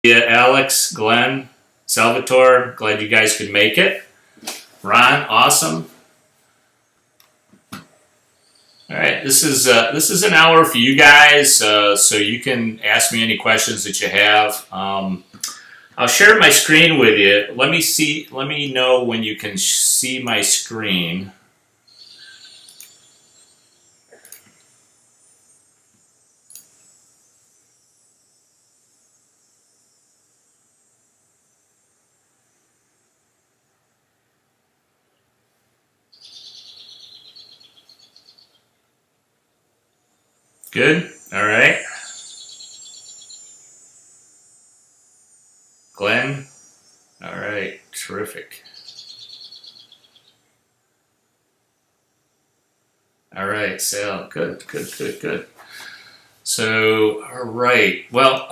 Yeah, Alex, Glenn, Salvatore, glad you guys could make it. Ron, awesome. All right, this is an hour for you guys, so you can ask me any questions that you have. I'll share my screen with you. Let me see. Let me know when you can see my screen. Good. All right. Glenn. All right. Terrific. All right, Sal. Good. Good. Good. Good. So, all right. Well,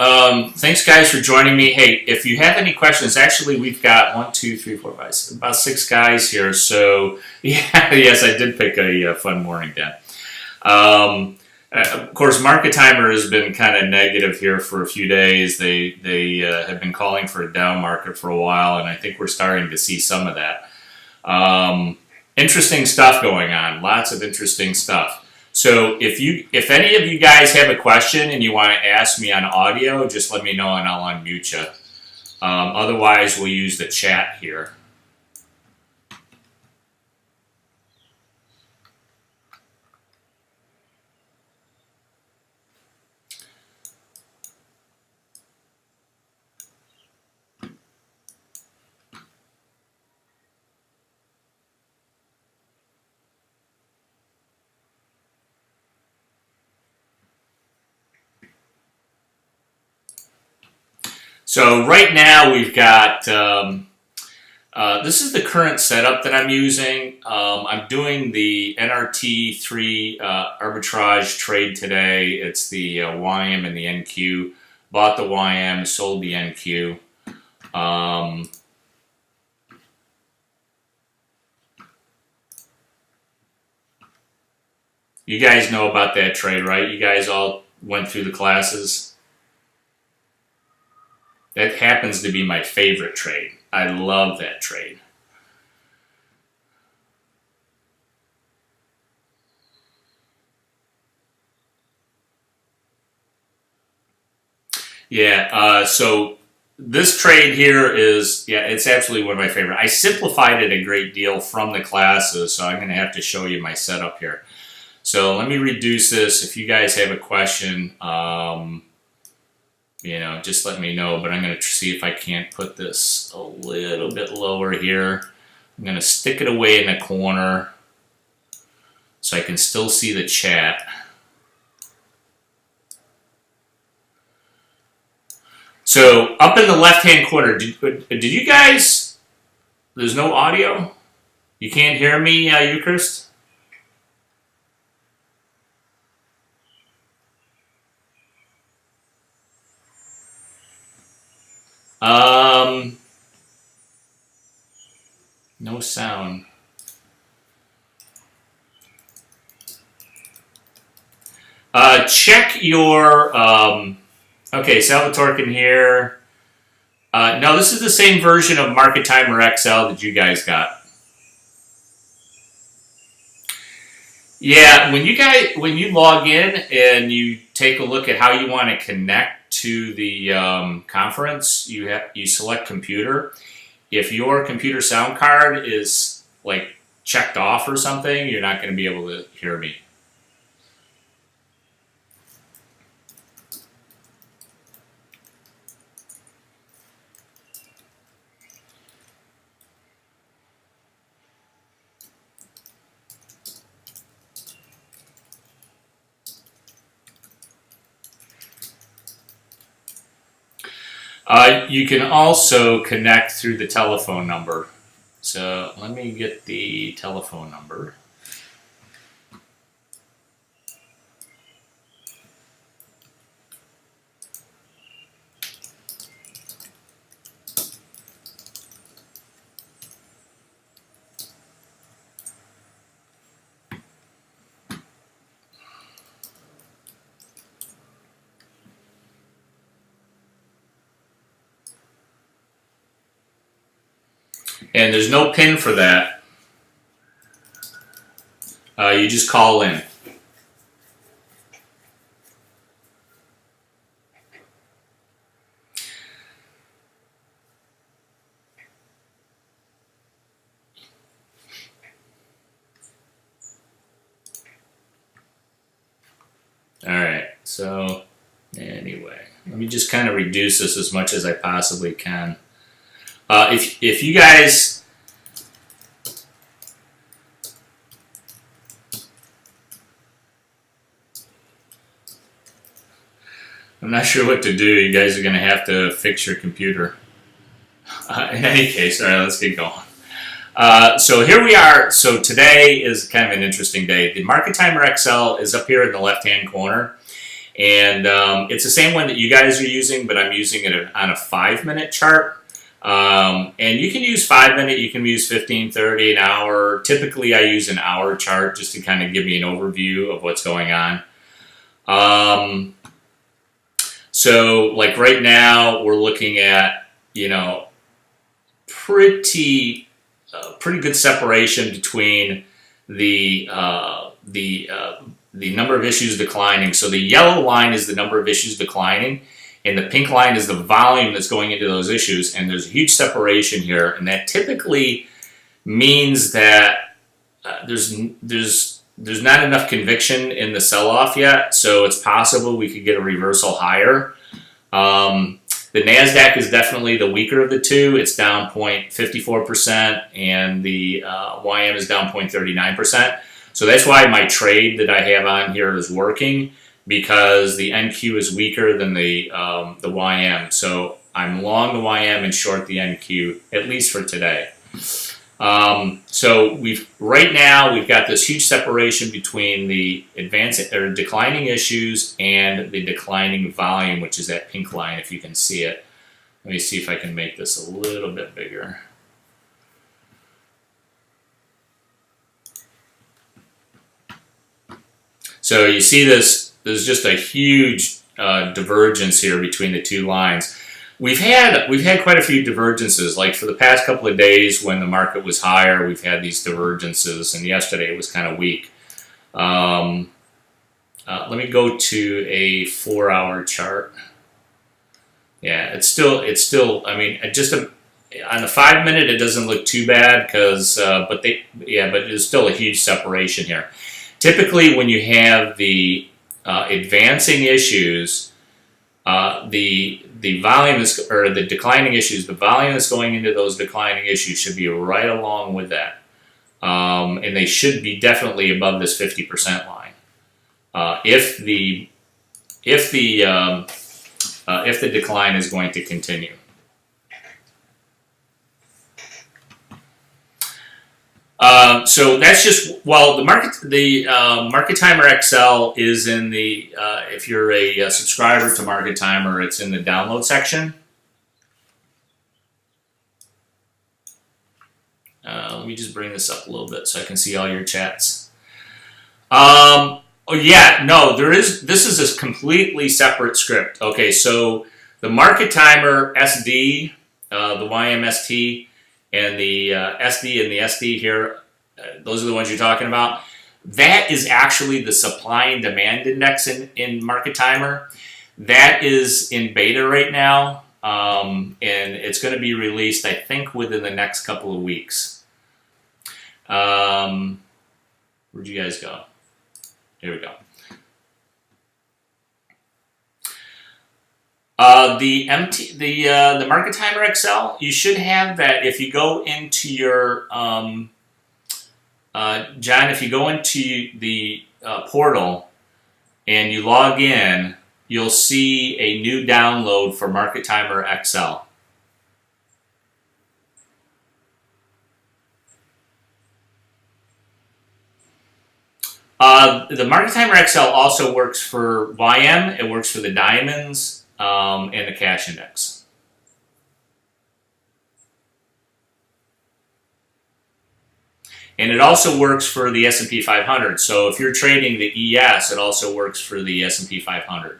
thanks guys for joining me. Hey, if you have any questions, actually, we've got 1, 2, 3, 4, 5, about 6 guys here. So, yeah, yes, I did pick a fun morning, Dan. Of course, Market Timer has been kind of negative here for a few days. They have been calling for a down market for a while, and I think we're starting to see some of that. Interesting stuff going on. Lots of interesting stuff. So if any of you guys have a question and you want to ask me on audio, just let me know and I'll unmute you. Otherwise, we'll use the chat here. So right now we've got, this is the current setup that I'm using. I'm doing the NRT3 arbitrage trade today. It's the YM and the NQ. Bought the YM, sold the NQ. You guys know about that trade, right? You guys all went through the classes. That happens to be my favorite trade. I love that trade. Yeah, so this trade here is, yeah, it's absolutely one of my favorite. I simplified it a great deal from the classes, so I'm going to have to show you my setup here. So let me reduce this. If you guys have a question, just let me know, but I'm going to see if I can't put this a little bit lower here. I'm going to stick it away in the corner so I can still see the chat. So up in the left-hand corner, did you guys, there's no audio? You can't hear me, Eucharist? No sound. Check your, okay, Salvatore can hear. No, this is the same version of Market Timer XL that you guys got. Yeah, when you log in and you take a look at how you want to connect to the conference, you select computer. If your computer sound card is like checked off or something, you're not going to be able to hear me. You can also connect through the telephone number. So let me get the telephone number. And there's no pin for that. You just call in. Alright, so anyway, let me just kind of reduce this as much as I possibly can. If you guys... I'm not sure what to do. You guys are going to have to fix your computer. In any case, alright, let's get going. So here we are. So today is kind of an interesting day. The Market Timer XL is up here in the left-hand corner. And it's the same one that you guys are using, but I'm using it on a 5-minute chart. And you can use 5-minute, you can use 15, 30, an hour. Typically, I use an hour chart just to kind of give me an overview of what's going on. So, like right now, we're looking at, you know, pretty good separation between the number of issues declining. So the yellow line is the number of issues declining, and the pink line is the volume that's going into those issues. And there's a huge separation here, and that typically means that there's not enough conviction in the sell-off yet. So it's possible we could get a reversal higher. The NASDAQ is definitely the weaker of the two. It's down 0.54%, and the YM is down 0.39%. So that's why my trade that I have on here is working, because the NQ is weaker than the YM. So I'm long the YM and short the NQ, at least for today. So right now we've got this huge separation between the declining issues and the declining volume, which is that pink line, if you can see it. Let me see if I can make this a little bit bigger. So you see this, there's just a huge divergence here between the two lines. We've had quite a few divergences. Like for the past couple of days when the market was higher, we've had these divergences, and yesterday it was kind of weak. Let me go to a 4-hour chart. Yeah, it's still. I mean, on the 5-minute, it doesn't look too bad because, but there's still a huge separation here. Typically, when you have the advancing issues, the volume is, or the declining issues, the volume that's going into those declining issues should be right along with that, and they should be definitely above this 50% line. If the decline is going to continue. So that's just, well, the Market Timer XL is in the, if you're a subscriber to Market Timer, it's in the download section. Let me just bring this up a little bit so I can see all your chats. Oh yeah, no, this is a completely separate script. Okay, so the Market Timer SD, the YMST, and the SD and the SD here, those are the ones you're talking about. That is actually the supply and demand index in Market Timer. That is in beta right now, and it's going to be released, I think, within the next couple of weeks. Where'd you guys go? Here we go. The Market Timer XL, you should have that if you go into your John. If you go into the portal and you log in, you'll see a new download for Market Timer XL. The Market Timer XL also works for YM. It works for the diamonds. And the cash index. And it also works for the S&P 500. So if you're trading the ES, it also works for the S&P 500.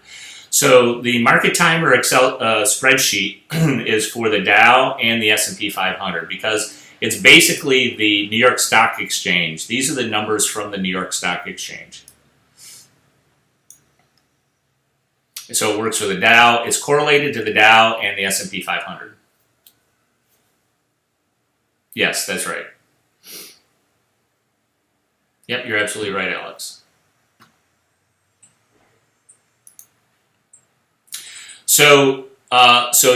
So the Market Timer Excel spreadsheet is for the Dow and the S&P 500, because It's basically the New York Stock Exchange. These are the numbers from the New York Stock Exchange. So it works for the Dow. It's correlated to the Dow and the S&P 500. Yes, that's right. Yep, you're absolutely right, Alex. So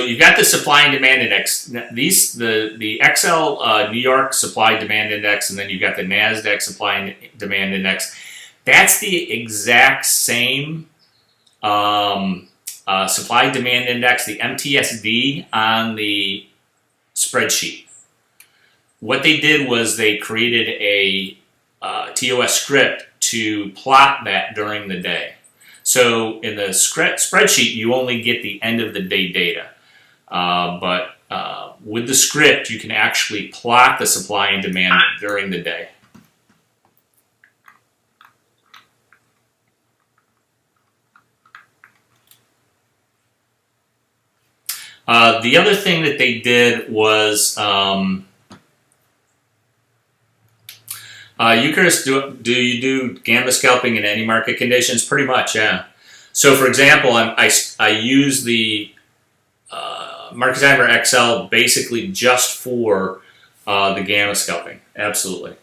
you've got the supply and demand index. The XL New York supply demand index, and then you've got the NASDAQ supply and demand index. That's the exact same supply demand index, the MTSD, on the spreadsheet. What they did was they created a TOS script to plot that during the day. So in the spreadsheet, you only get the end of the day data. But with the script, you can actually plot the supply and demand during the day. The other thing that they did was, Eucharist, do you do gamma scalping in any market conditions? Pretty much, yeah. So, for example, I use the Market Timer XL basically just for the gamma scalping. Absolutely.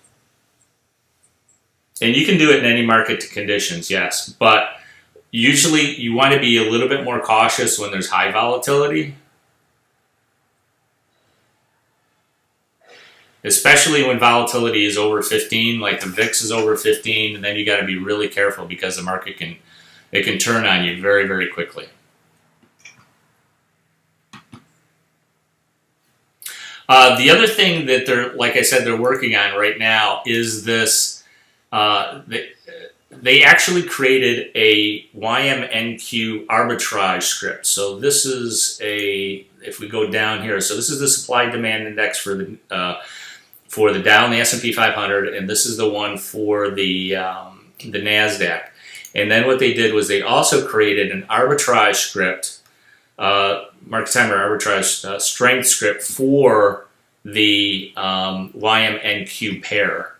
And you can do it in any market conditions, yes. But usually you want to be a little bit more cautious when there's high volatility. Especially when volatility is over 15, like the VIX is over 15, and then you got to be really careful because the market can turn on you very, very quickly. The other thing that like I said, they're working on right now is this. They actually created a YMNQ arbitrage script. So this is if we go down here, so this is the supply demand index for the Dow and the S&P 500, and this is the one for the NASDAQ. And then what they did was they also created an arbitrage script, market timer arbitrage strength script for the YMNQ pair,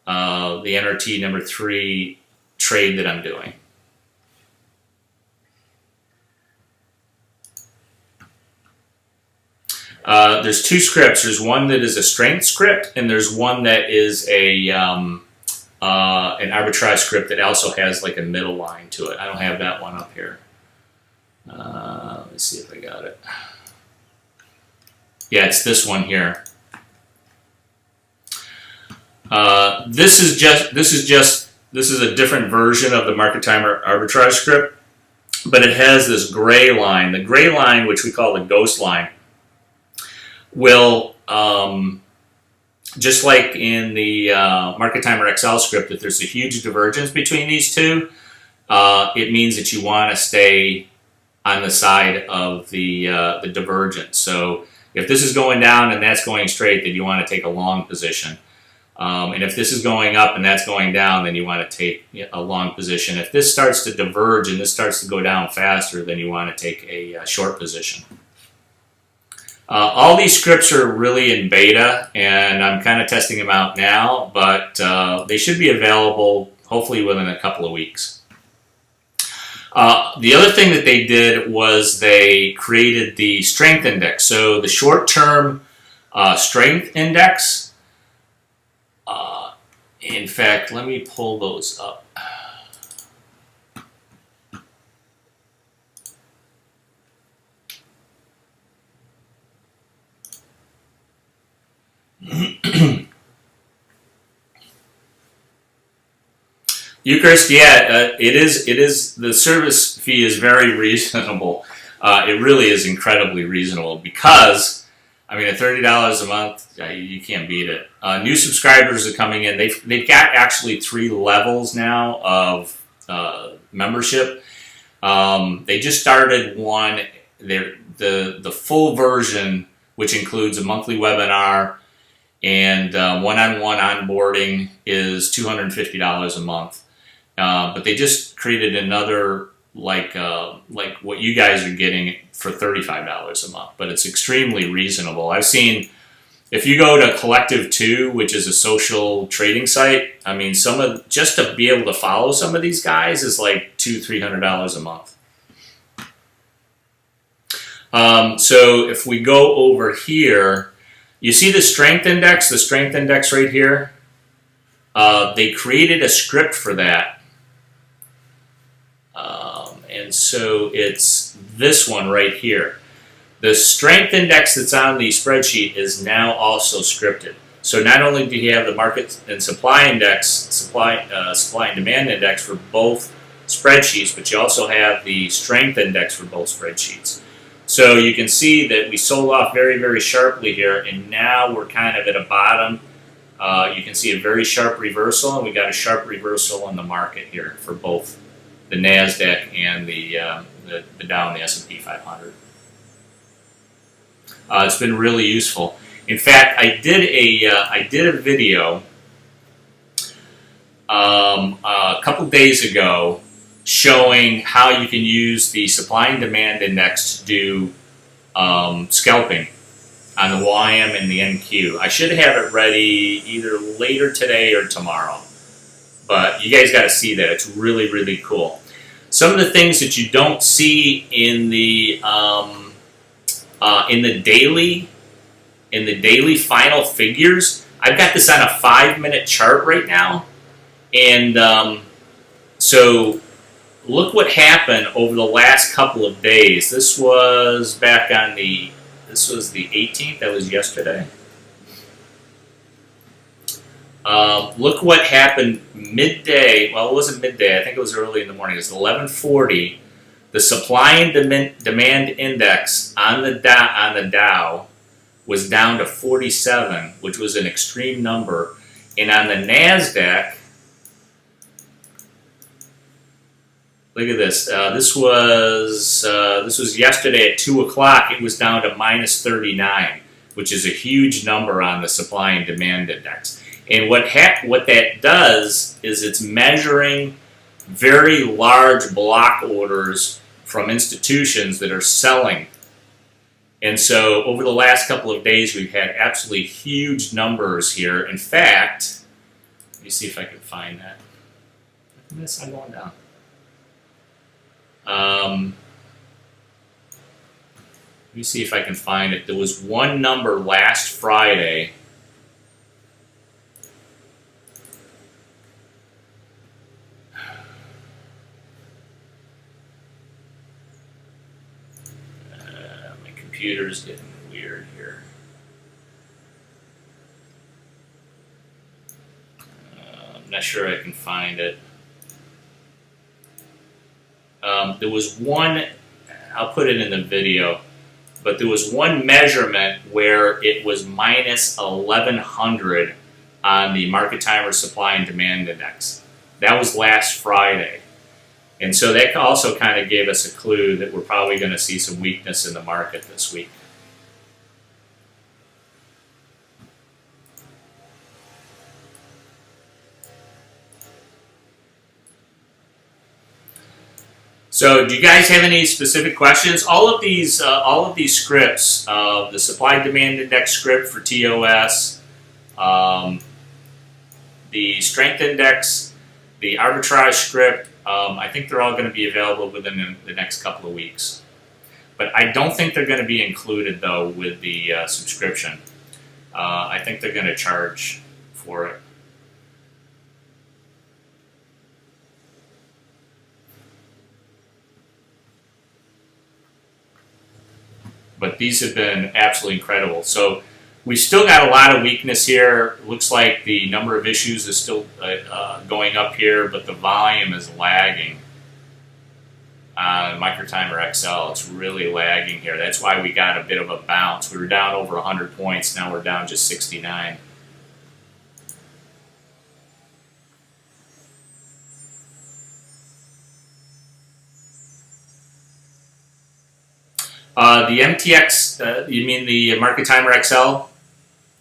the NRT number 3 trade that I'm doing. There's two scripts. There's one that is a strength script, and there's one that is an arbitrage script that also has like a middle line to it. I don't have that one up here. Let me see if I got it. Yeah, it's this one here. This is a different version of the market timer arbitrage script, but it has this gray line. The gray line, which we call the ghost line, will, just like in the Market Timer XL script, if there's a huge divergence between these two, it means that you want to stay on the side of the divergence. So if this is going down and that's going straight, then you want to take a long position. And if this is going up and that's going down, then you want to take a long position. If this starts to diverge and this starts to go down faster, then you want to take a short position. All these scripts are really in beta, and I'm kind of testing them out now, but they should be available hopefully within a couple of weeks. The other thing that they did was they created the strength index. So the short-term strength index, in fact, let me pull those up. Eucharist, yeah, it is. The service fee is very reasonable. It really is incredibly reasonable because, I mean, at $30 a month, you can't beat it. New subscribers are coming in. They've got actually 3 levels now of membership. They just started one. The full version, which includes a monthly webinar and one-on-one onboarding, is $250 a month. But they just created another like what you guys are getting for $35 a month, but it's extremely reasonable. I've seen If you go to Collective 2, which is a social trading site, I mean, just to be able to follow some of these guys is like $200-300 a month. So if we go over here, you see the strength index right here. They created a script for that, and so it's this one right here. The strength index that's on the spreadsheet is now also scripted. So not only do you have the market and supply index, supply and demand index for both spreadsheets, but you also have the strength index for both spreadsheets. So you can see that we sold off very, very sharply here, and now we're kind of at a bottom. You can see a very sharp reversal, and we got a sharp reversal on the market here for both the NASDAQ and the Dow and the S&P 500. It's been really useful. In fact, I did a video a couple days ago showing how you can use the supply and demand index to do scalping on the YM and the NQ. I should have it ready either later today or tomorrow. But you guys got to see that. It's really, really cool. Some of the things that you don't see in the daily final figures, I've got this on a 5-minute chart right now, and so look what happened over the last couple of days. This was the 18th. That was yesterday. Look what happened midday. Well, it wasn't midday. I think it was early in the morning. It was 11:40. The supply and demand index on the Dow was down to 47, which was an extreme number. And on the NASDAQ, look at this. This was yesterday at 2 o'clock. It was down to minus 39, which is a huge number on the supply and demand index. And what that does is it's measuring very large block orders from institutions that are selling. And so over the last couple of days, we've had absolutely huge numbers here. In fact, let me see if I can find that. I'm going down. Let me see if I can find it. There was one number last Friday. Computer's getting weird here. I'm not sure I can find it. There was one, I'll put it in the video, but there was one measurement where it was minus 1100 on the market timer supply and demand index. That was last Friday. And so that also kind of gave us a clue that we're probably going to see some weakness in the market this week. So, do you guys have any specific questions? All of these scripts, the supply demand index script for TOS, the strength index, the arbitrage script. I think they're all going to be available within the next couple of weeks. But I don't think they're going to be included, though, with the subscription. I think they're going to charge for it. But these have been absolutely incredible. So we still got a lot of weakness here. Looks like the number of issues is still going up here, but the volume is lagging on Microtimer XL. It's really lagging here. That's why we got a bit of a bounce. We were down over 100 points. Now we're down just 69. The MTX, you mean the Microtimer XL?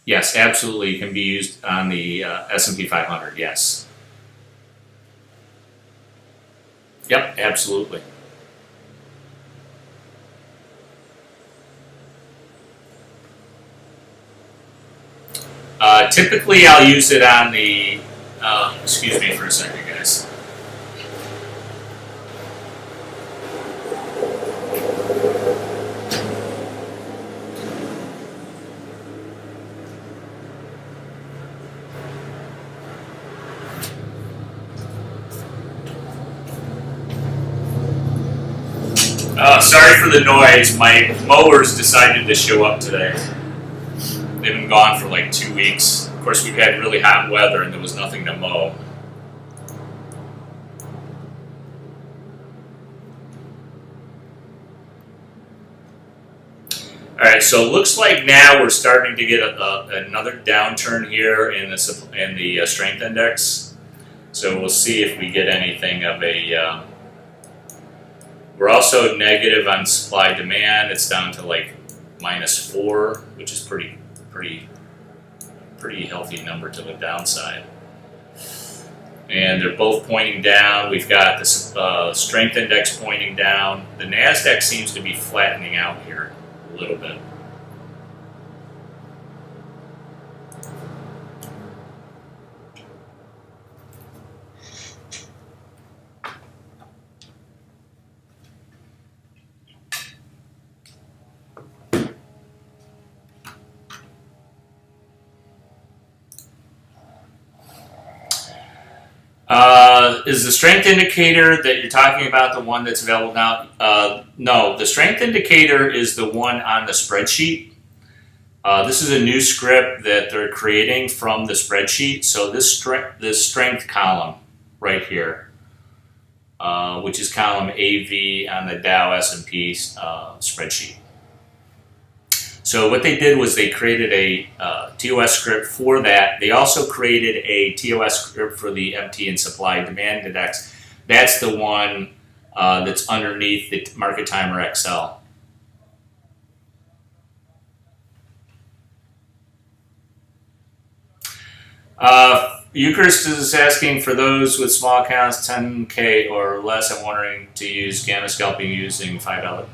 Yes, absolutely. It can be used on the S&P 500, yes. Yep, absolutely. Typically, I'll use it on the. Excuse me for a second, guys. Sorry for the noise. My mowers decided to show up today. They've been gone for like 2 weeks. Of course, we've had really hot weather and there was nothing to mow. Alright, so it looks like now we're starting to get another downturn here in the strength index. So we'll see if we get anything of a... we're also negative on supply demand. It's down to like -4, which is pretty healthy number to the downside. And they're both pointing down. We've got the strength index pointing down. The NASDAQ seems to be flattening out here a little bit. Is the strength indicator that you're talking about the one that's available now? No, the strength indicator is the one on the spreadsheet. This is a new script that they're creating from the spreadsheet. So this strength column right here, which is column AV on the Dow S&P spreadsheet. So what they did was they created a TOS script for that. They also created a TOS script for the MT and supply demand index. That's the one that's underneath the Market Timer XL. Eucharist is asking for those with small accounts, 10K or less. I'm wondering to use gamma scalping using $5.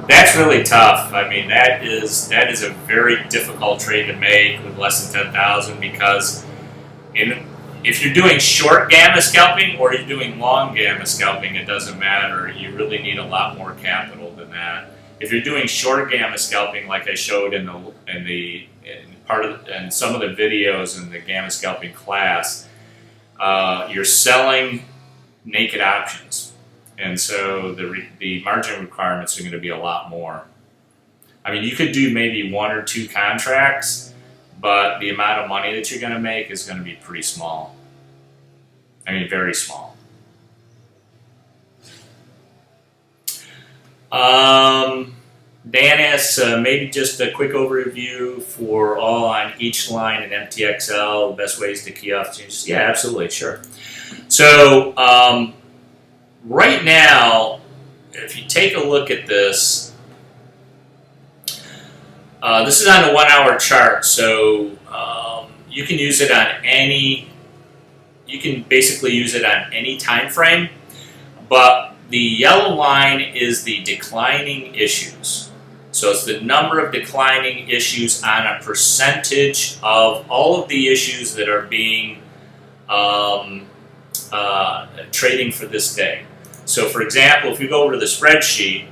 That's really tough. I mean, that is a very difficult trade to make with less than 10,000 because if you're doing short gamma scalping or you're doing long gamma scalping, it doesn't matter. You really need a lot more capital than that. If you're doing short gamma scalping, like I showed in some of the videos in the gamma scalping class, you're selling naked options. And so the margin requirements are going to be a lot more. I mean, you could do maybe 1 or 2 contracts, but the amount of money that you're going to make is going to be pretty small. I mean, very small. Dan asks, maybe just a quick overview for all on each line in MTXL, best ways to key off changes. Yeah, absolutely, sure. So, right now, if you take a look at this, this is on a 1-hour chart, so you can use it on you can basically use it on any time frame, but the yellow line is the declining issues. So it's the number of declining issues on a percentage of all of the issues that are being trading for this day. So for example, if we go over to the spreadsheet,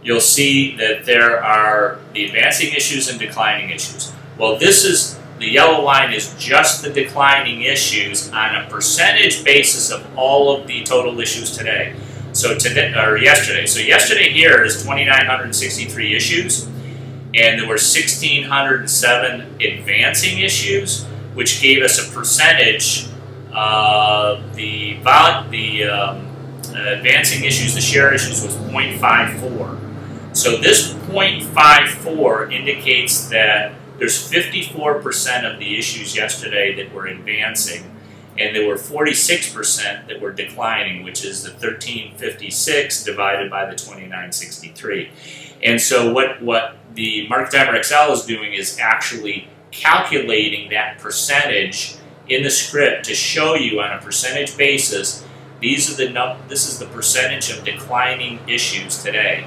you'll see that there are the advancing issues and declining issues. Well, the yellow line is just the declining issues on a percentage basis of all of the total issues today. So yesterday. So yesterday here is 2,963 issues, and there were 1,607 advancing issues, which gave us a percentage. The advancing issues, the share issues, was 0.54. So this 0.54 indicates that there's 54% of the issues yesterday that were advancing, and there were 46% that were declining, which is the 1356 divided by the 2963. And so what the Market Timer XL is doing is actually calculating that percentage in the script to show you on a percentage basis, this is the percentage of declining issues today.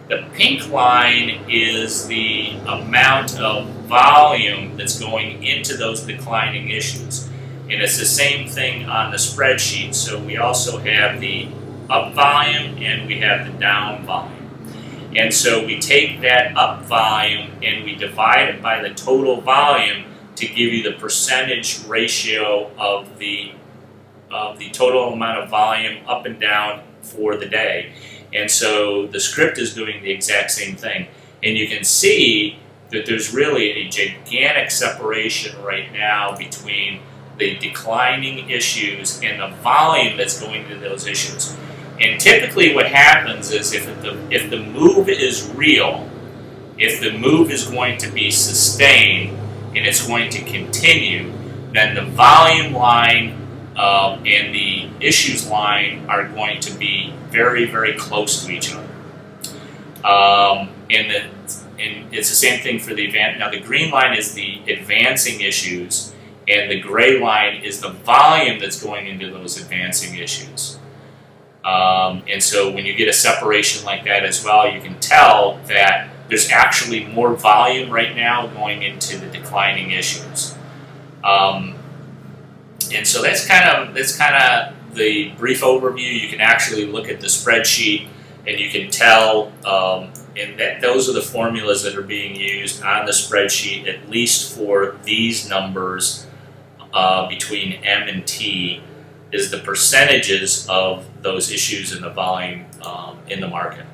The pink line is the amount of volume that's going into those declining issues. And it's the same thing on the spreadsheet. So we also have the up volume and we have the down volume. And so we take that up volume and we divide it by the total volume to give you the percentage ratio of the total amount of volume up and down for the day. And so the script is doing the exact same thing. And you can see that there's really a gigantic separation right now between the declining issues and the volume that's going to those issues. And typically what happens is if the move is real, if the move is going to be sustained and it's going to continue, then the volume line and the issues line are going to be very, very close to each other. And it's the same thing for the advance. Now the green line is the advancing issues, and the gray line is the volume that's going into those advancing issues. And so when you get a separation like that as well, you can tell that there's actually more volume right now going into the declining issues. And so that's kind of the brief overview. You can actually look at the spreadsheet and you can tell, and that those are the formulas that are being used on the spreadsheet, at least for these numbers between M and T, is the percentages of those issues in the volume in the market.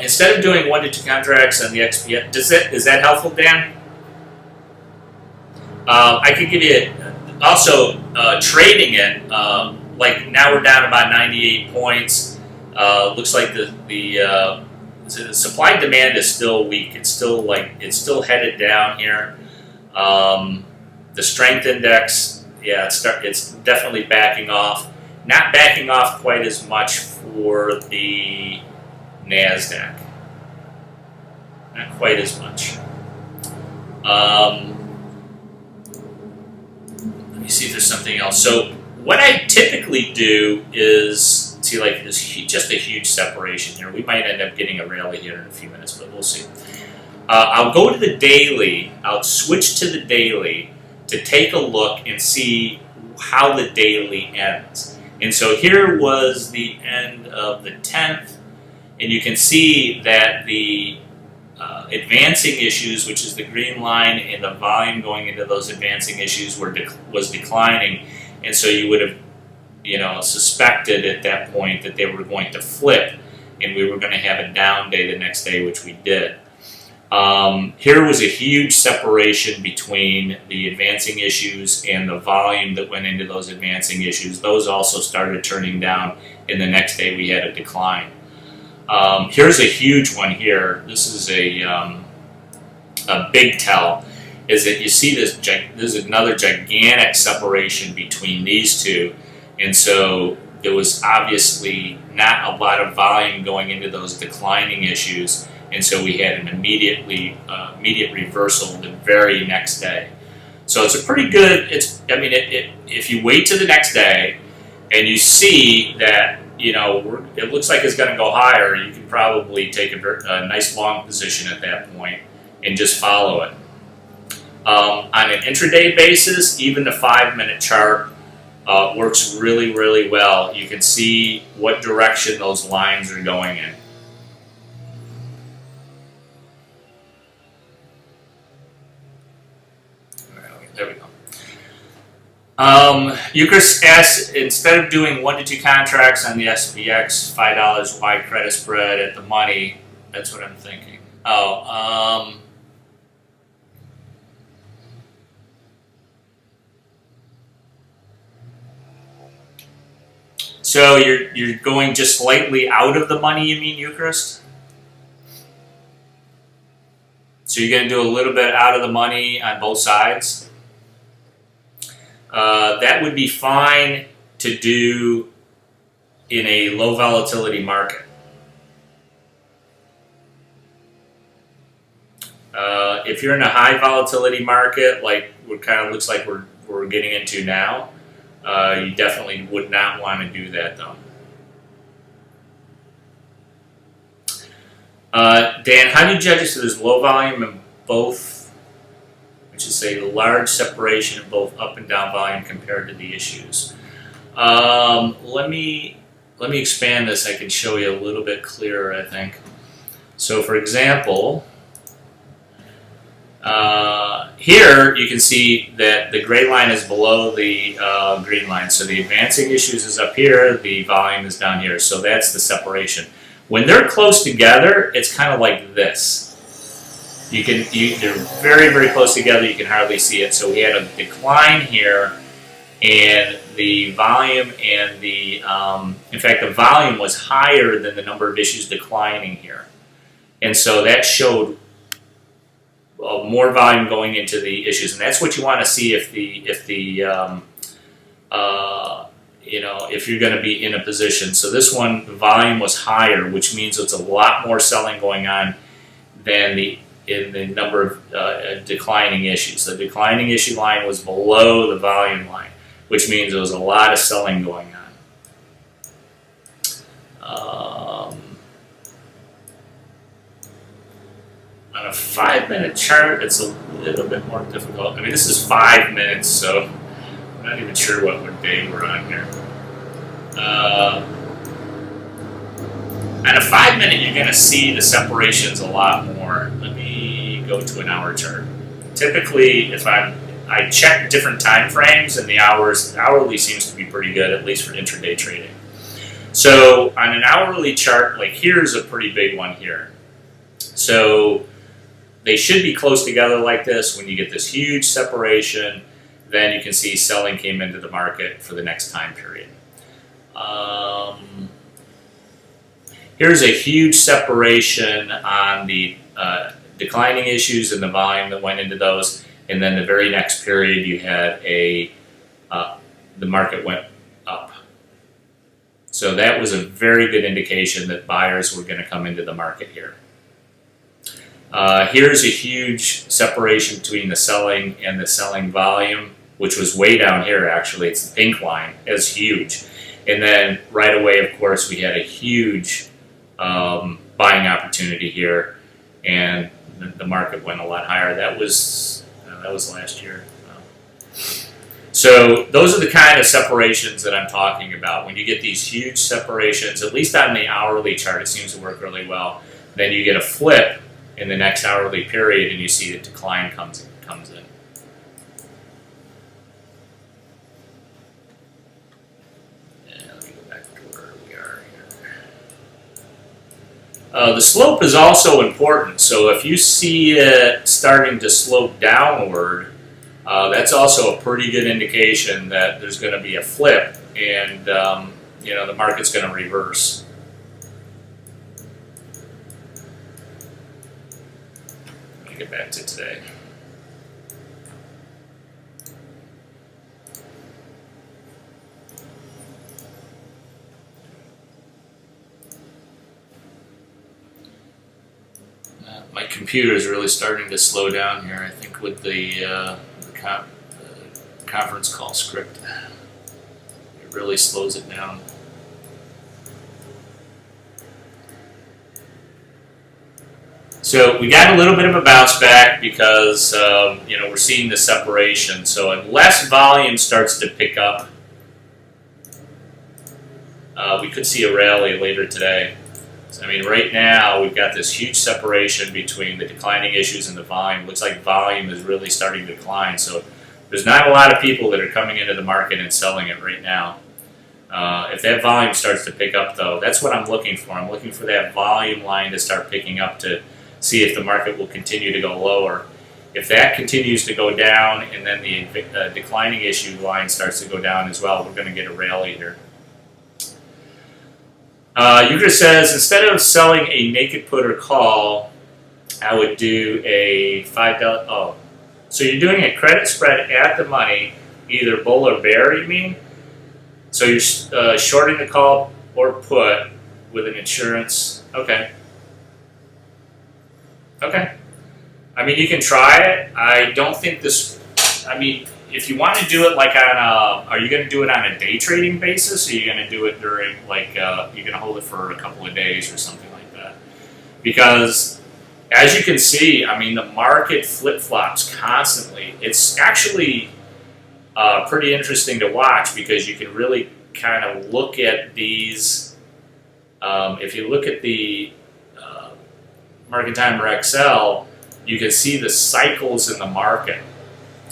Instead of doing 1 to 2 contracts on the XPX, is that helpful, Dan? I could give you also trading it. Like now we're down about 98 points. Looks like the supply and demand is still weak. It's still headed down here. The strength index, yeah, it's definitely backing off. Not backing off quite as much for the NASDAQ. Not quite as much. Let me see if there's something else. So what I typically do is see, like, this just a huge separation here. We might end up getting a rally here in a few minutes, but we'll see. I'll go to the daily. I'll switch to the daily to take a look and see how the daily ends. And so here was the end of the 10th, and you can see that the advancing issues, which is the green line, and the volume going into those advancing issues was declining, and so you would have, suspected at that point that they were going to flip, and we were going to have a down day the next day, which we did. Here was a huge separation between the advancing issues and the volume that went into those advancing issues. Those also started turning down, and the next day we had a decline. Here's a huge one here. This is a big tell, is that you see there's another gigantic separation between these two, and so there was obviously not a lot of volume going into those declining issues, and so we had an immediate reversal the very next day. So it's a pretty good. If you wait to the next day and you see that it looks like it's going to go higher, you can probably take a nice long position at that point and just follow it. On an intraday basis, even the 5-minute chart works really, really well. You can see what direction those lines are going in. There we go. Eucharist asks, instead of doing 1 to 2 contracts on the SPX, $5 wide credit spread at the money. That's what I'm thinking. So you're going just slightly out of the money, you mean, Eucharist? So you're going to do a little bit out of the money on both sides? That would be fine to do in a low volatility market. If you're in a high volatility market, like what kind of looks like we're getting into now, you definitely would not want to do that, though. Dan, how do you judge it? So there's low volume in both, which is a large separation in both up and down volume compared to the issues. Let me expand this. I can show you a little bit clearer, I think. So for example, here you can see that the gray line is below the green line. So the advancing issues is up here, the volume is down here. So that's the separation. When they're close together, it's kind of like this. They're very, very close together. You can hardly see it. So we had a decline here, and the volume and the, in fact, the volume was higher than the number of issues declining here. And so that showed more volume going into the issues, and that's what you want to see if if you're going to be in a position. So this one, the volume was higher, which means it's a lot more selling going on than in the number of declining issues. The declining issue line was below the volume line, which means there was a lot of selling going on. On a 5-minute chart, it's a little bit more difficult. I mean, this is 5 minutes, so I'm not even sure what day we're on here. On a 5-minute, you're going to see the separations a lot more. Let me go to an hour chart. Typically, if I check different time frames, and the hourly seems to be pretty good, at least for intraday trading. So on an hourly chart, like here's a pretty big one here. So they should be close together like this. When you get this huge separation, then you can see selling came into the market for the next time period. Here's a huge separation on the declining issues and the volume that went into those. And then the very next period, you had the market went up. So that was a very good indication that buyers were going to come into the market here. Here's a huge separation between the selling and the selling volume, which was way down here actually. It's the pink line. It's huge. And then right away, of course, we had a huge buying opportunity here, and the market went a lot higher. That was last year. So those are the kind of separations that I'm talking about. When you get these huge separations, at least on the hourly chart, it seems to work really well. Then you get a flip in the next hourly period, and you see the decline comes in. And let me go back to where we are here. The slope is also important. So if you see it starting to slope downward, that's also a pretty good indication that there's going to be a flip, and the market's going to reverse. Let me get back to today. My computer is really starting to slow down here, I think, with the conference call script. It really slows it down. So we got a little bit of a bounce back because we're seeing the separation. So unless volume starts to pick up, we could see a rally later today. So, I mean, right now we've got this huge separation between the declining issues and the volume. Looks like volume is really starting to decline. So there's not a lot of people that are coming into the market and selling it right now. If that volume starts to pick up, though, that's what I'm looking for. I'm looking for that volume line to start picking up to see if the market will continue to go lower. If that continues to go down and then the declining issue line starts to go down as well, we're going to get a rally here. Euclid says, instead of selling a naked put or call, I would do a $5. Oh, so you're doing a credit spread at the money, either bull or bear, you mean? So you're shorting the call or put with an insurance. Okay. Okay. I mean, you can try it. I don't think this. I mean, if you want to do it like on are you going to do it on a day trading basis, or are you going to do it during you're going to hold it for a couple of days or something like that? because as you can see, I mean, the market flip-flops constantly. It's actually pretty interesting to watch because you can really kind of look at these. If you look at the Market Timer XL, you can see the cycles in the market.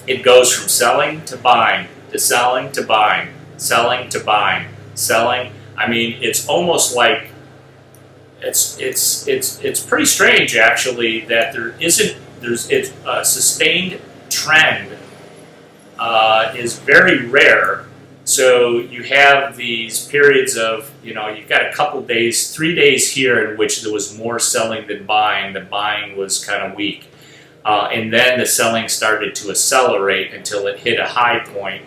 It goes from selling to buying, to selling to buying, selling to buying, selling. I mean, it's almost like it's pretty strange actually that there's a sustained trend is very rare. So you have these periods of, you've got a couple days, 3 days here in which there was more selling than buying. The buying was kind of weak. And then the selling started to accelerate until it hit a high point.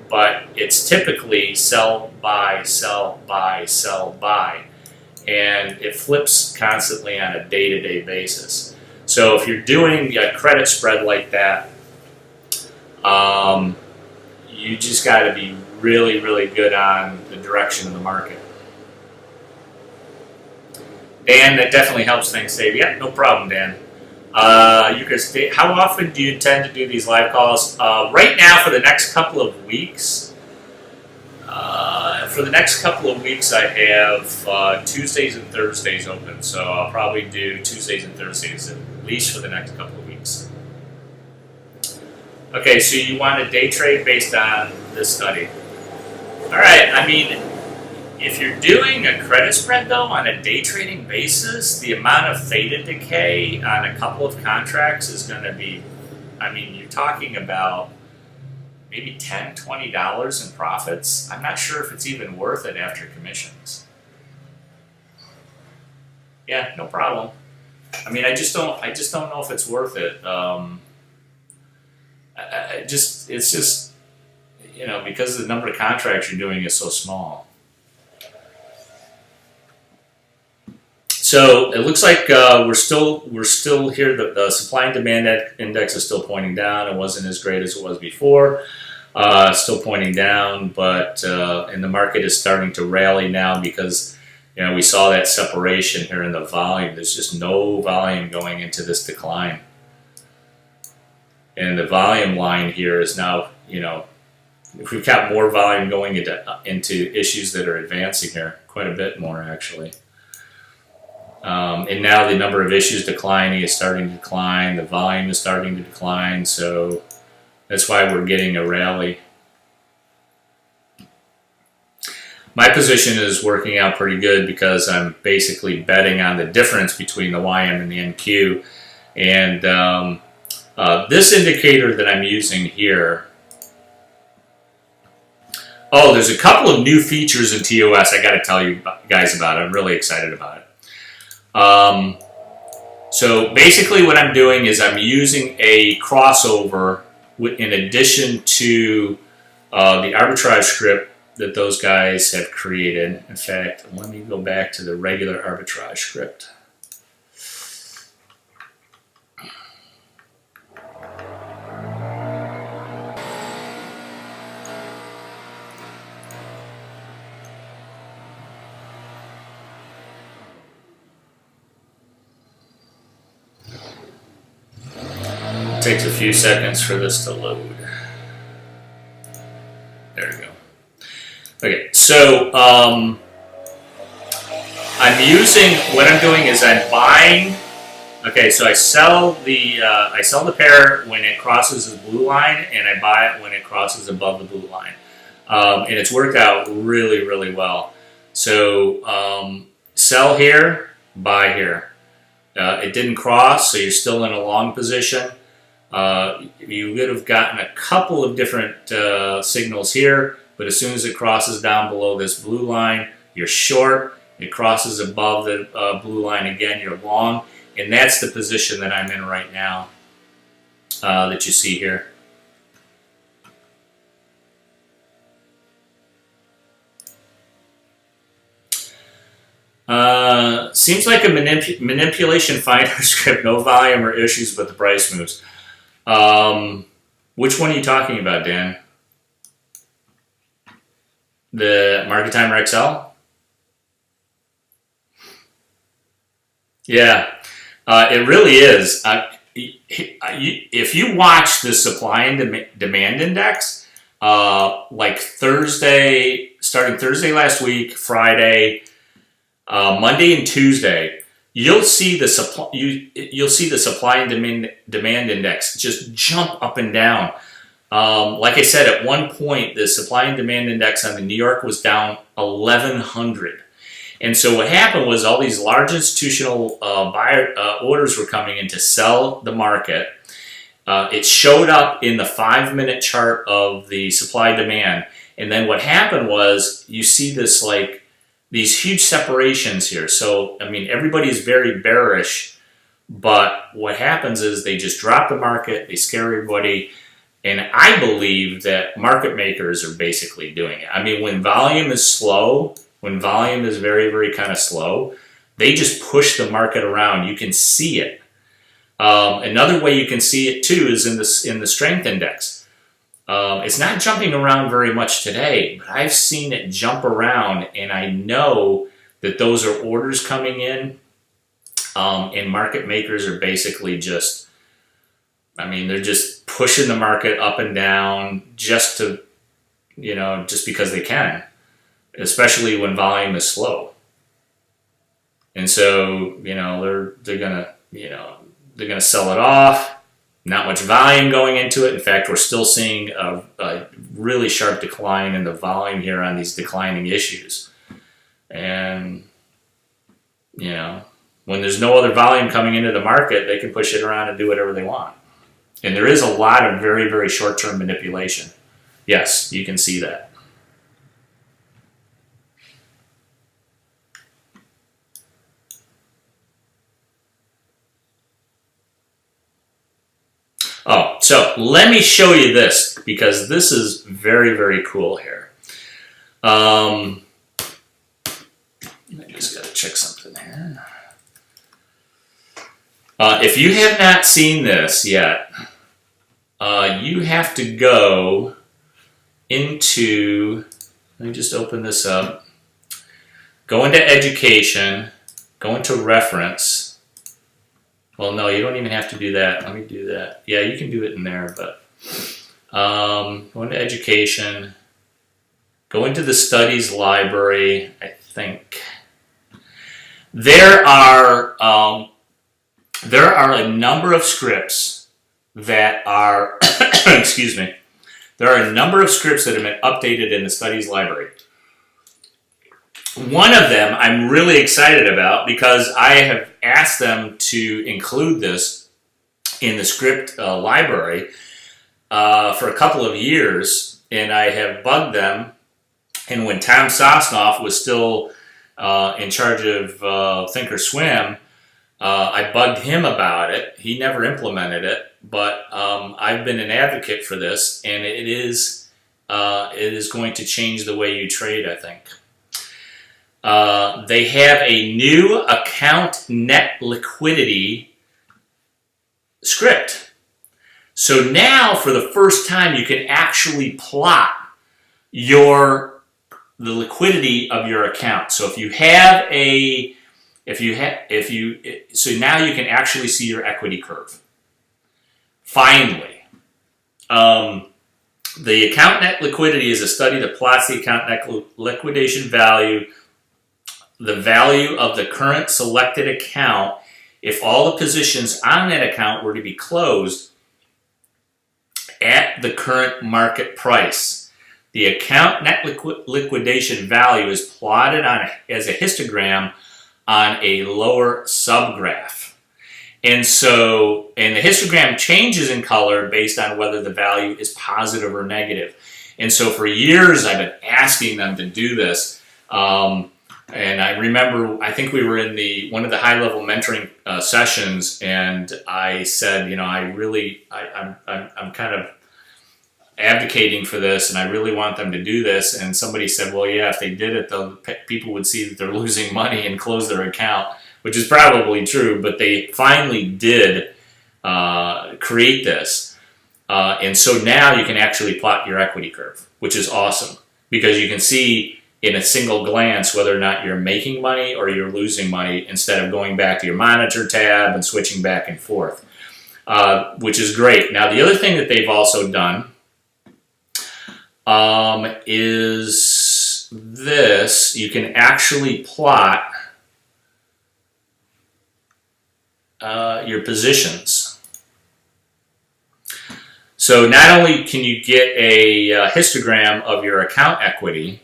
But it's typically sell, buy, sell, buy, sell, buy. And it flips constantly on a day-to-day basis. So if you're doing a credit spread like that, you just got to be really, really good on the direction of the market. Dan, that definitely helps things, Dave. Yeah, no problem, Dan. You can stay. How often do you tend to do these live calls? Right now, for the next couple of weeks, I have Tuesdays and Thursdays open. So I'll probably do Tuesdays and Thursdays at least for the next couple of weeks. Okay, so you want a day trade based on this study. All right, I mean, if you're doing a credit spread though on a day trading basis, the amount of theta decay on a couple of contracts is going to be, I mean, you're talking about maybe $10, $20 in profits. I'm not sure if it's even worth it after commissions. Yeah, no problem. I mean, I just don't know if it's worth it. It's just, because the number of contracts you're doing is so small. So it looks like we're still here. The supply and demand index is still pointing down. It wasn't as great as it was before. Still pointing down, but and the market is starting to rally now because we saw that separation here in the volume. There's just no volume going into this decline. And the volume line here is now, we've got more volume going into issues that are advancing here, quite a bit more actually. And now the number of issues declining is starting to decline, the volume is starting to decline, so that's why we're getting a rally. My position is working out pretty good because I'm basically betting on the difference between the YM and the NQ. And this indicator that I'm using here, there's a couple of new features in TOS I got to tell you guys about. I'm really excited about it. So basically what I'm doing is I'm using a crossover in addition to the arbitrage script that those guys have created. In fact, let me go back to the regular arbitrage script. Takes a few seconds for this to load. There we go. Okay, so what I'm doing is I'm buying. Okay, so I sell the pair when it crosses the blue line, and I buy it when it crosses above the blue line, and it's worked out really, really well. So sell here, buy here. It didn't cross, so you're still in a long position. You would have gotten a couple of different signals here, but as soon as it crosses down below this blue line, you're short. It crosses above the blue line again, you're long. And that's the position that I'm in right now that you see here. Seems like a manipulation finder script, no volume or issues, but the price moves. Which one are you talking about, Dan? The Market Timer XL? Yeah, it really is. If you watch the supply and demand index, like Thursday, starting Thursday last week, Friday, Monday, and Tuesday, you'll see the supply. You'll see the supply and demand index just jump up and down. Like I said, at one point, the supply and demand index on the New York was down 1,100. And so what happened was all these large institutional buyer orders were coming in to sell the market. It showed up in the 5-minute chart of the supply demand. And then what happened was you see this like these huge separations here. So, I mean, everybody's very bearish, but what happens is they just drop the market, they scare everybody. And I believe that market makers are basically doing it. I mean, when volume is slow, when volume is very, very kind of slow, they just push the market around. You can see it. Another way you can see it too is in the strength index. It's not jumping around very much today, but I've seen it jump around, and I know that those are orders coming in, and market makers are basically just, I mean, they're just pushing the market up and down just to, just because they can, especially when volume is slow. And so, they're gonna sell it off. Not much volume going into it. In fact, we're still seeing a really sharp decline in the volume here on these declining issues. And, when there's no other volume coming into the market, they can push it around and do whatever they want. And there is a lot of very, very short-term manipulation. Yes, you can see that. Oh, so let me show you this, because this is very, very cool here. I just got to check something here. If you have not seen this yet, you have to go into, let me just open this up, go into education, go into reference. Well, no, you don't even have to do that. Let me do that. Yeah, you can do it in there, but go into education, go into the studies library, I think. There are a number of scripts that are, excuse me, there are a number of scripts that have been updated in the studies library. One of them I'm really excited about because I have asked them to include this in the script library for a couple of years, and I have bugged them. And when Tom Sosnoff was still in charge of Thinkorswim, I bugged him about it. He never implemented it, but I've been an advocate for this, and it is going to change the way you trade, I think. They have a new account net liquidity script. So now, for the first time, you can actually plot the liquidity of your account. So if you have so now you can actually see your equity curve. Finally. The account net liquidity is a study that plots the account net liquidation value, the value of the current selected account, if all the positions on that account were to be closed at the current market price. The account net liquidation value is plotted as a histogram on a lower subgraph. And the histogram changes in color based on whether the value is positive or negative. And so for years, I've been asking them to do this. And I remember, I think we were in one of the high-level mentoring sessions, and I said, I'm kind of advocating for this, and I really want them to do this. And somebody said, well, yeah, if they did it, people would see that they're losing money and close their account, which is probably true. But they finally did create this. And so now you can actually plot your equity curve, which is awesome, because you can see in a single glance whether or not you're making money or you're losing money instead of going back to your monitor tab and switching back and forth, which is great. Now, the other thing that they've also done is this. You can actually plot your positions. So not only can you get a histogram of your account equity,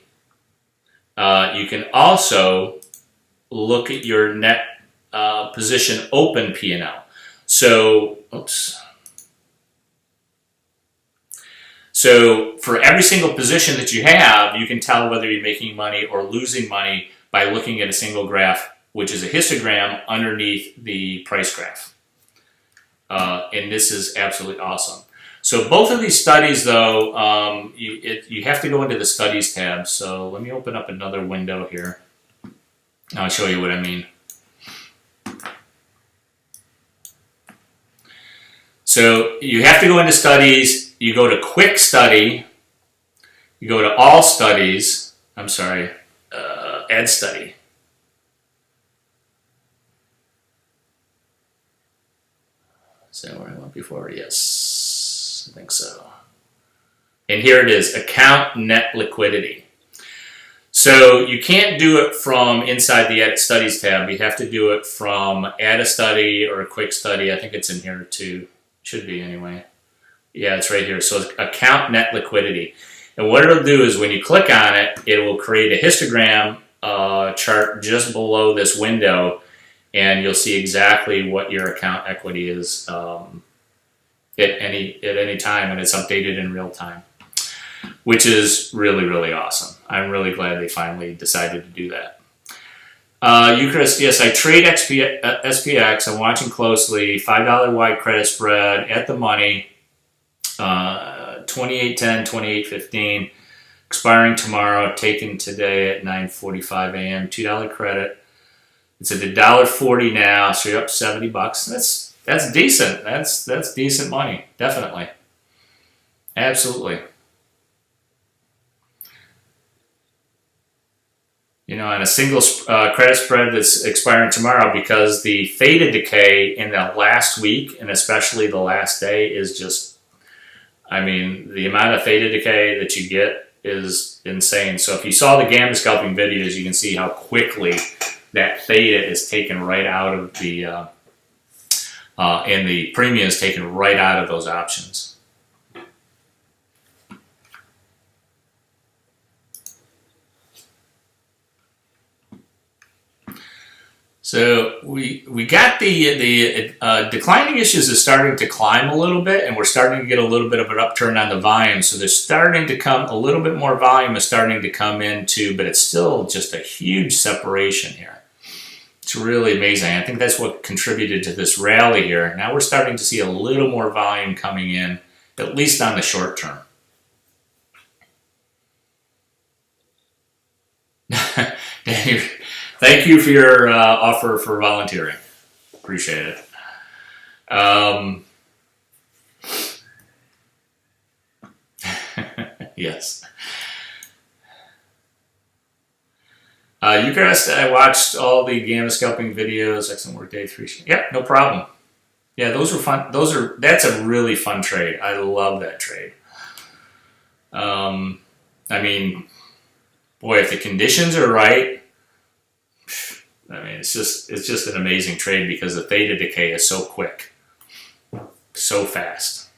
you can also look at your net position open P&L. So, So for every single position that you have, you can tell whether you're making money or losing money by looking at a single graph, which is a histogram underneath the price graph. And this is absolutely awesome. So both of these studies, though, you have to go into the Studies tab. So let me open up another window here. I'll show you what I mean. So you have to go into Studies. You go to Quick Study. You go to All Studies. I'm sorry, Add Study. Is that where I went before? Yes, I think so. And here it is, Account Net Liquidity. So you can't do it from inside the Edit Studies tab. You have to do it from Add a Study or a Quick Study. I think it's in here too. Should be anyway. Yeah, it's right here. So Account Net Liquidity. And what it'll do is when you click on it, it will create a histogram chart just below this window, and you'll see exactly what your account equity is at any time, and it's updated in real time, which is really, really awesome. I'm really glad they finally decided to do that. Eucharist, yes, I trade SPX. I'm watching closely. $5 wide credit spread at the money. 28.10, 28.15. Expiring tomorrow. Taken today at 9:45 a.m. $2 credit. It's at $1.40 now, so you're up $70. That's decent. That's decent money, definitely. Absolutely. You know, on a single credit spread that's expiring tomorrow, because the theta decay in the last week and especially the last day is just, I mean, the amount of theta decay that you get is insane. So if you saw the gamma scalping videos, you can see how quickly that theta is taken right out of the, and the premium is taken right out of those options. So we got the declining issues is starting to climb a little bit, and we're starting to get a little bit of an upturn on the volume. So there's starting to come, a little bit more volume is starting to come into, but it's still just a huge separation here. It's really amazing. I think that's what contributed to this rally here. Now we're starting to see a little more volume coming in, at least on the short term. Thank you for your offer for volunteering. Appreciate it. Yes. Eucharist, I watched all the gamma scalping videos. Excellent work, day 3. Yeah, no problem. Yeah, those were fun. That's a really fun trade. I love that trade. I mean, boy, if the conditions are right, I mean, it's just an amazing trade because the theta decay is so quick, so fast.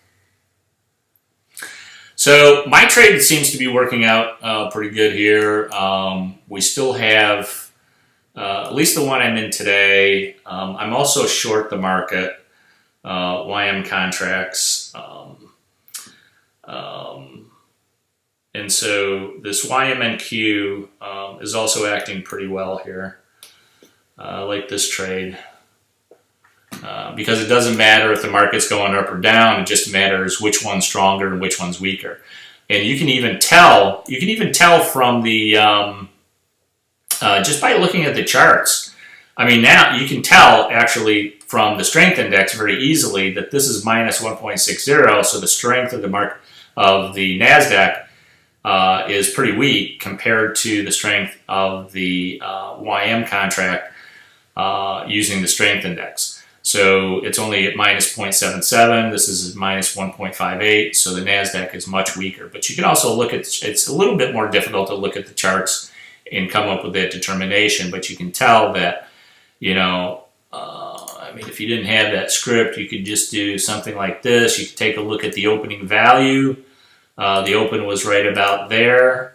So my trade seems to be working out pretty good here. We still have, at least the one I'm in today. I'm also short the market, YM contracts. And so this YMNQ is also acting pretty well here. Like this trade, because it doesn't matter if the market's going up or down. It just matters which one's stronger and which one's weaker. And you can even tell. You can even tell from the just by looking at the charts. I mean, now you can tell actually from the strength index very easily that this is minus 1.60. So the strength of the market of the Nasdaq is pretty weak compared to the strength of the YM contract using the strength index. So it's only at minus 0.77. This is minus 1.58. So the NASDAQ is much weaker. But you can also look at, it's a little bit more difficult to look at the charts and come up with that determination. But you can tell that, you know, I mean, if you didn't have that script, you could just do something like this. You could take a look at the opening value. The open was right about there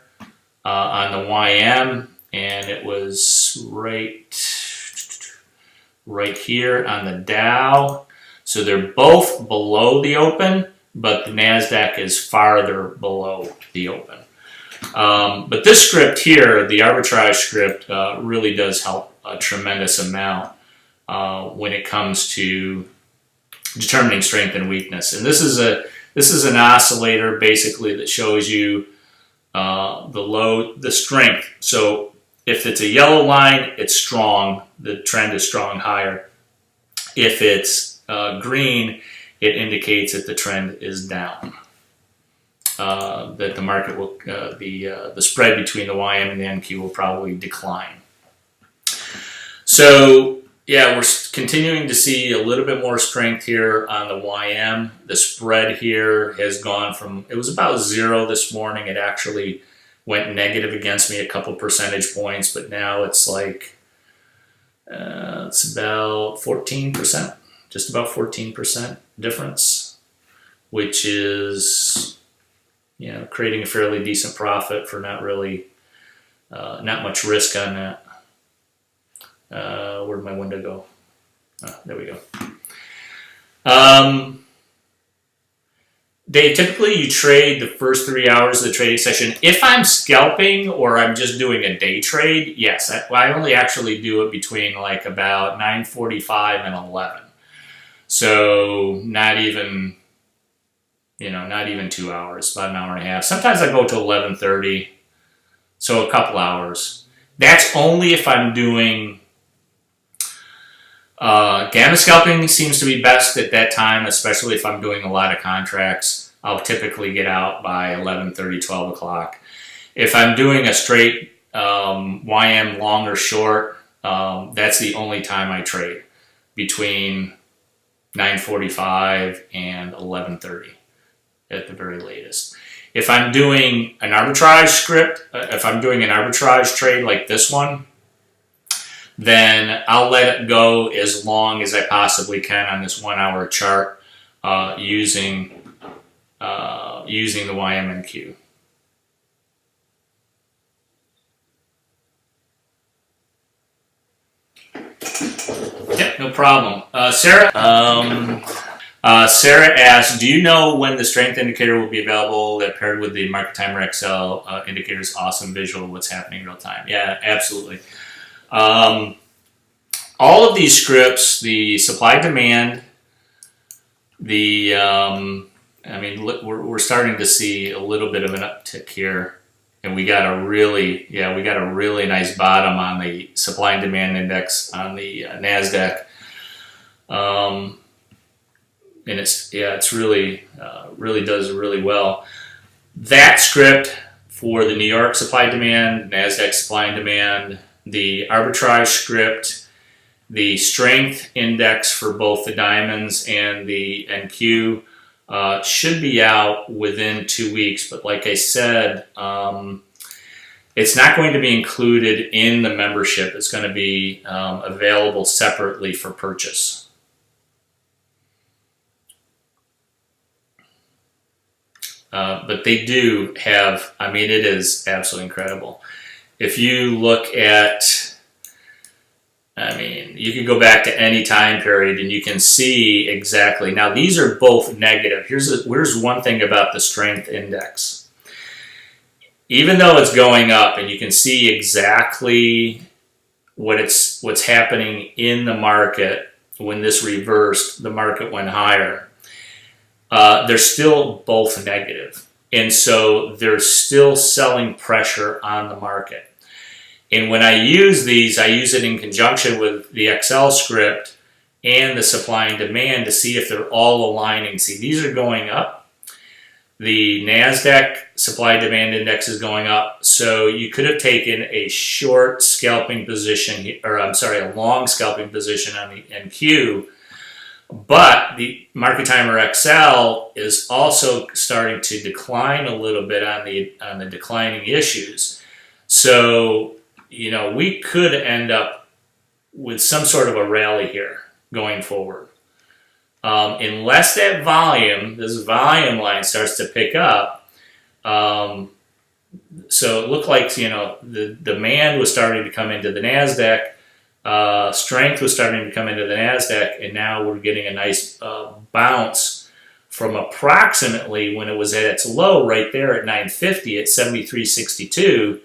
on the YM, and it was right here on the Dow. So they're both below the open, but the NASDAQ is farther below the open. But this script here, the arbitrage script, really does help a tremendous amount when it comes to determining strength and weakness. And this is an oscillator basically that shows you the strength. So if it's a yellow line, it's strong. The trend is strong higher. If it's green, it indicates that the trend is down. That the market will, the spread between the YM and the NQ will probably decline. So yeah, we're continuing to see a little bit more strength here on the YM. The spread here has gone from, it was about 0 this morning. It actually went negative against me a couple percentage points, but now it's like, it's about 14%, just about 14% difference, which is, you know, creating a fairly decent profit for not really, not much risk on that. Where'd my window go? Oh, there we go. Dave, typically you trade the first 3 hours of the trading session. If I'm scalping or I'm just doing a day trade, yes, I only actually do it between like about 9:45 and 11. So not even, you know, not even 2 hours, about an hour and a half. Sometimes I go to 11:30, so a couple hours. That's only if I'm doing gamma scalping seems to be best at that time, especially if I'm doing a lot of contracts. I'll typically get out by 11:30, 12 o'clock. If I'm doing a straight YM long or short, that's the only time I trade, between 9:45 and 11:30 at the very latest. If I'm doing an arbitrage script, if I'm doing an arbitrage trade like this one, then I'll let it go as long as I possibly can on this 1 hour chart using the YMNQ. Yep, no problem. Sarah asks, do you know when the strength indicator will be available that paired with the Market Timer XL indicator's awesome visual of what's happening in real time? Yeah, absolutely. All of these scripts, the supply demand, I mean, we're starting to see a little bit of an uptick here, and we got a really nice bottom on the supply and demand index on the NASDAQ, and it's really does really well. That script for the New York supply demand, NASDAQ supply and demand, the arbitrage script, the strength index for both the diamonds and the NQ should be out within 2 weeks. But like I said, it's not going to be included in the membership. It's going to be available separately for purchase. But they do have, I mean, it is absolutely incredible. If you look at, I mean, you can go back to any time period and you can see exactly. Now, these are both negative. Here's one thing about the strength index. Even though it's going up and you can see exactly what's happening in the market when this reversed, the market went higher, they're still both negative. And so there's still selling pressure on the market. And when I use these, I use it in conjunction with the Excel script and the supply and demand to see if they're all aligning. See, these are going up, The NASDAQ supply-demand index is going up, so you could have taken a short scalping position, or I'm sorry, a long scalping position on the NQ, but the Market Timer XL is also starting to decline a little bit on the declining issues. So, you know, we could end up with some sort of a rally here going forward. Unless that volume, this volume line starts to pick up, so it looked like, you know, the demand was starting to come into the NASDAQ, strength was starting to come into the NASDAQ, and now we're getting a nice bounce from approximately when it was at its low right there at 950 at 73.62,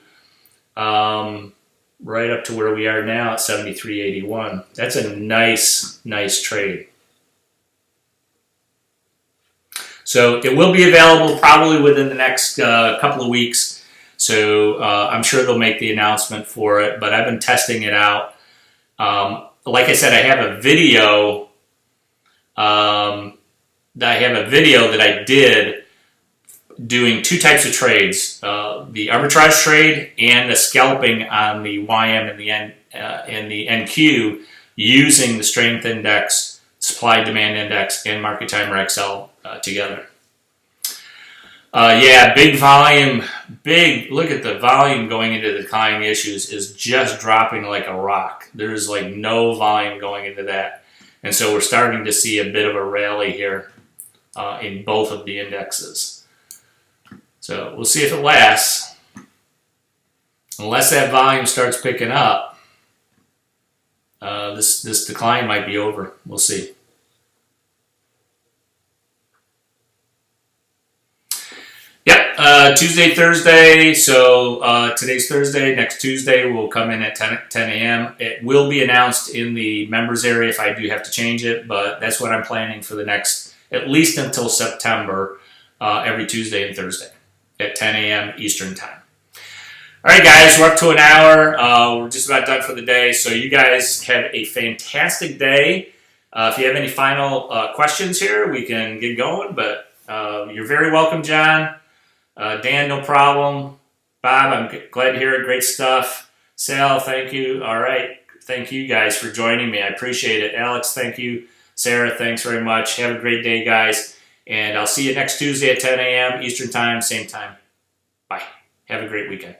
right up to where we are now at 73.81. That's a nice trade. So it will be available probably within the next couple of weeks. So I'm sure they'll make the announcement for it, but I've been testing it out. Like I said, I have a video. That I did doing two types of trades: the arbitrage trade and the scalping on the YM and the NQ using the strength index, supply demand index, and Market Timer XL together. Yeah, big volume, look at the volume going into the declining issues is just dropping like a rock. There's like no volume going into that. And so we're starting to see a bit of a rally here in both of the indexes. So we'll see if it lasts. Unless that volume starts picking up, this decline might be over. We'll see. Yep, Tuesday, Thursday. So today's Thursday. Next Tuesday will come in at 10 a.m. It will be announced in the members area if I do have to change it, but that's what I'm planning for the next, at least until September, every Tuesday and Thursday at 10 a.m. Eastern Time. All right, guys, we're up to an hour. We're just about done for the day. So you guys have a fantastic day. If you have any final questions here, we can get going, but you're very welcome, John. Dan, no problem. Bob, I'm glad to hear it. Great stuff. Sal, thank you. All right. Thank you guys for joining me. I appreciate it. Alex, thank you. Sarah, thanks very much. Have a great day, guys. And I'll see you next Tuesday at 10 a.m. Eastern Time, same time. Bye. Have a great weekend.